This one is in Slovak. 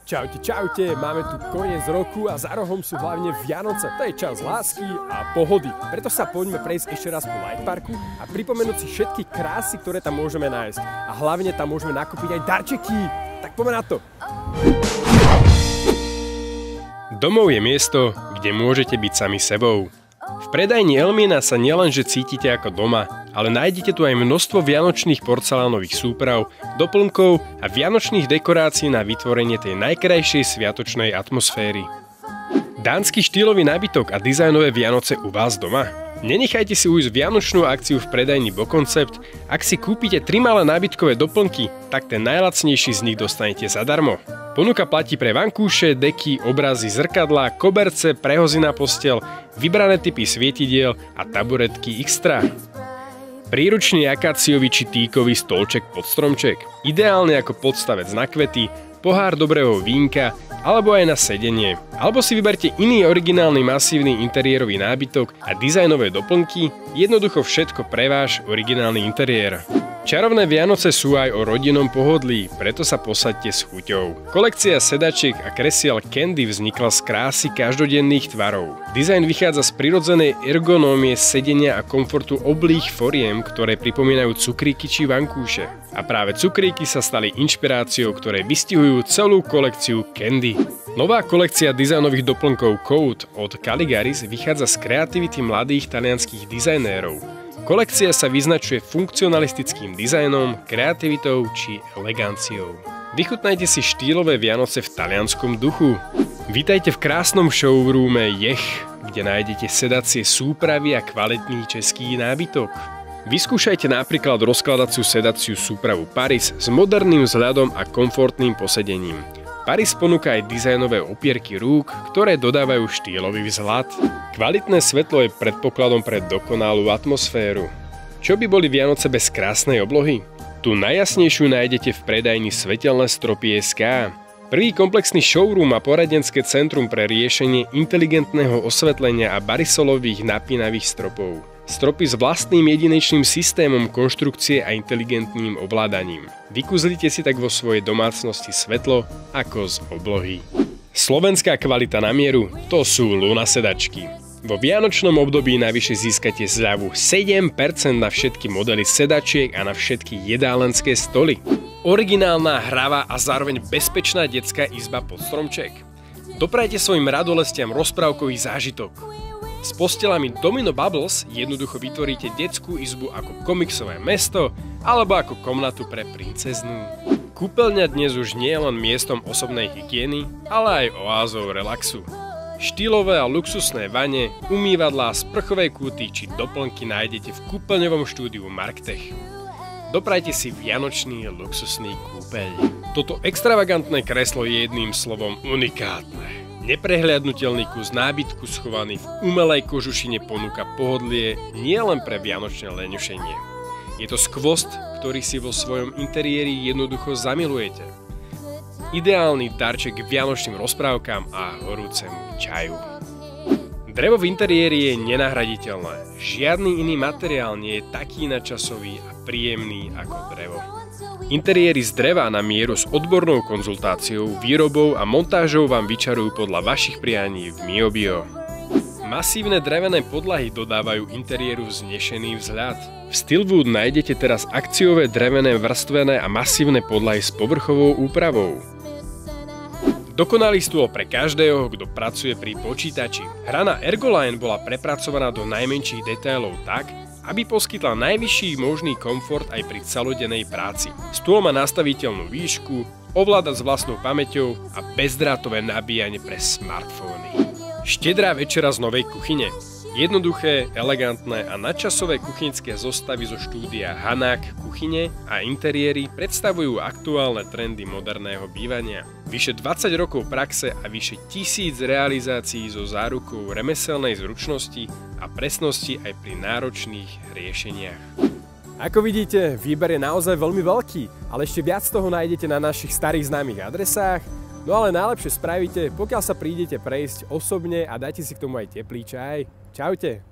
Čaute, čaute, máme tu koniec roku a za rohom sú hlavne Vianoce. To je čas lásky a pohody. Preto sa poďme prejsť ešte raz po Light Parku a pripomenúť si všetky krásy, ktoré tam môžeme nájsť. A hlavne tam môžeme nakúpiť aj darčeky. Tak poďme na to. Domov je miesto, kde môžete byť sami sebou. V predajni Elmina sa nielenže cítite ako doma, ale nájdete tu aj množstvo vianočných porcelánových súprav, doplnkov a vianočných dekorácií na vytvorenie tej najkrajšej sviatočnej atmosféry. Dánsky štýlový nábytok a dizajnové Vianoce u vás doma? Nenechajte si ujsť vianočnú akciu v predajni Bokoncept. Ak si kúpite 3 malé nábytkové doplnky, tak ten najlacnejší z nich dostanete zadarmo. Ponuka platí pre vankúše, deky, obrazy, zrkadlá, koberce, prehozy na posteľ, vybrané typy svietidiel a taburetky extra. Príručný akáciový či tíkový stolček pod stromček, ideálne ako podstavec na kvety, pohár dobrého vínka alebo aj na sedenie. Alebo si vyberte iný originálny masívny interiérový nábytok a dizajnové doplnky, jednoducho všetko pre váš originálny interiér. Čarovné Vianoce sú aj o rodinnom pohodlí, preto sa posaďte s chuťou. Kolekcia sedačiek a kresiel Candy vznikla z krásy každodenných tvarov. Dizajn vychádza z prirodzenej ergonómie sedenia a komfortu oblých foriem, ktoré pripomínajú cukríky či vankúše. A práve cukríky sa stali inšpiráciou, ktoré vystihujú celú kolekciu Candy. Nová kolekcia dizajnových doplnkov Code od Caligaris vychádza z kreativity mladých talianskych dizajnérov. Kolekcia sa vyznačuje funkcionalistickým dizajnom, kreativitou či eleganciou. Vychutnajte si štýlové Vianoce v talianskom duchu. Vítajte v krásnom showroome Jech, kde nájdete sedacie súpravy a kvalitný český nábytok. Vyskúšajte napríklad rozkladaciu sedaciu súpravu Paris s moderným vzhľadom a komfortným posedením. Paris ponúka aj dizajnové opierky rúk, ktoré dodávajú štýlový vzhľad. Kvalitné svetlo je predpokladom pre dokonalú atmosféru. Čo by boli Vianoce bez krásnej oblohy? Tu najjasnejšiu nájdete v predajni Svetelné stropy SK. Prvý komplexný showroom a poradenské centrum pre riešenie inteligentného osvetlenia a barisolových napínavých stropov. Stropy s vlastným jedinečným systémom konštrukcie a inteligentným ovládaním. Vykúzlite si tak vo svojej domácnosti svetlo ako z oblohy. Slovenská kvalita na mieru, to sú Luna sedačky. Vo vianočnom období navyše získate zľavu 7% na všetky modely sedačiek a na všetky jedálenské stoly. Originálna, hravá a zároveň bezpečná detská izba pod stromček. Doprajte svojim radolestiam rozprávkový zážitok. S postelami Domino Bubbles jednoducho vytvoríte detskú izbu ako komiksové mesto alebo ako komnatu pre princeznú. Kúpeľňa dnes už nie je len miestom osobnej hygieny, ale aj oázou relaxu. Štýlové a luxusné vane, umývadlá, sprchové kúty či doplnky nájdete v kúpeľňovom štúdiu Marktech. Doprajte si vianočný luxusný kúpeľ. Toto extravagantné kreslo je jedným slovom unikátne. Neprehliadnutelný kus nábytku schovaný v umelej kožušine ponúka pohodlie nielen pre vianočné leňušenie. Je to skvost, ktorý si vo svojom interiéri jednoducho zamilujete. Ideálny darček k vianočným rozprávkam a horúcemu čaju. Drevo v interiéri je nenahraditeľné. Žiadny iný materiál nie je taký nadčasový a príjemný ako drevo. Interiéry z dreva na mieru s odbornou konzultáciou, výrobou a montážou vám vyčarujú podľa vašich prianí v MioBio. Masívne drevené podlahy dodávajú interiéru vznešený vzhľad. V Stillwood nájdete teraz akciové drevené vrstvené a masívne podlahy s povrchovou úpravou. Dokonalý stôl pre každého, kto pracuje pri počítači. Hra na Ergoline bola prepracovaná do najmenších detailov tak, aby poskytla najvyšší možný komfort aj pri celodennej práci. Stôl má nastaviteľnú výšku, ovláda s vlastnou pamäťou a bezdrátové nabíjanie pre smartfóny. Štedrá večera z novej kuchyne. Jednoduché, elegantné a nadčasové kuchynské zostavy zo štúdia Hanák kuchyne a interiéry predstavujú aktuálne trendy moderného bývania. Vyše 20 rokov praxe a vyše 1000 realizácií so zárukou remeselnej zručnosti a presnosti aj pri náročných riešeniach. Ako vidíte, výber je naozaj veľmi veľký, ale ešte viac toho nájdete na našich starých známych adresách. No ale najlepšie spravíte, pokiaľ sa prídete prejsť osobne a dáte si k tomu aj teplý čaj. Čaute!